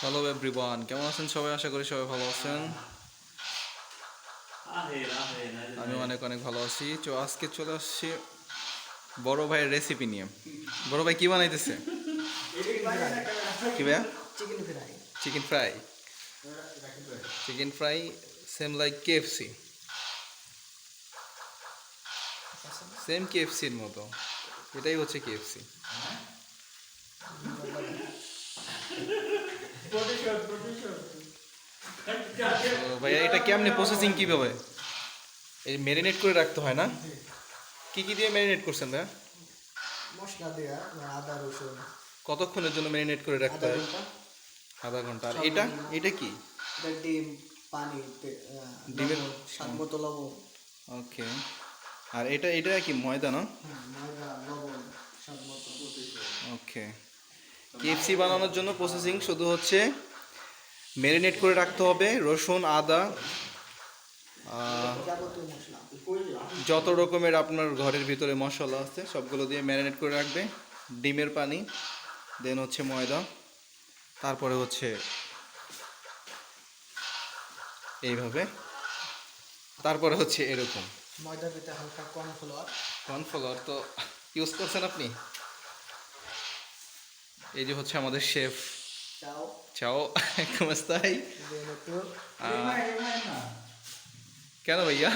Hello everyone, কেমন আছেন সবাই? আশা করি সবাই ভালো আছেন। আমি অনেক অনেক ভালো আছি। তো আজকে চলে আসছি বড় ভাইয়ের রেসিপি নিয়ে। বড় ভাই কি বানাইতেছে? Chicken fry. কি ভাইয়া? Chicken fry. Chicken fry. Chicken fry same like KFC, same কেএফসির মতো। এটাই হচ্ছে কেএফসি। ভাইয়া এটা কেমনে প্রসেসিং কিভাবে? এই ম্যারিনেট করে রাখতে হয় না? কি কি দিয়ে ম্যারিনেট করছেন ভাইয়া? মশলা দেওয়া আদা রসুন কতক্ষণের জন্য ম্যারিনেট করে রাখতে আধা হয়? ঘন্টা। আধা ঘন্টা। আর এটা সর্বনিম্ন এটা কি? এটা ডিম, পানি, ডিমের লবণ, স্বাদ মতো লবণ। ওকে। আর এটা এটা কি ময়দা না? ময়দা, লবণ, স্বাদ মতো। ওকে। কেএফসি বানানোর জন্য প্রসেসিং শুধু হচ্ছে ম্যারিনেট করে রাখতে হবে রসুন, আদা, যাবতীয় মশলা। যত রকমের আপনার ঘরের ভিতরে মশলা আছে সবগুলো দিয়ে ম্যারিনেট করে রাখবে। ডিমের পানি, দেন হচ্ছে ময়দা, তারপরে হচ্ছে এইভাবে, তারপরে হচ্ছে এরকম। ময়দার ভিতরে হালকা কর্নফ্লাওয়ার। কর্নফ্লাওয়ার তো ইউজ করছেন আপনি? এই যে হচ্ছে আমাদের শেফ। চাও চাও ¿cómo estáis? দেন একটু কেন ভাইয়া?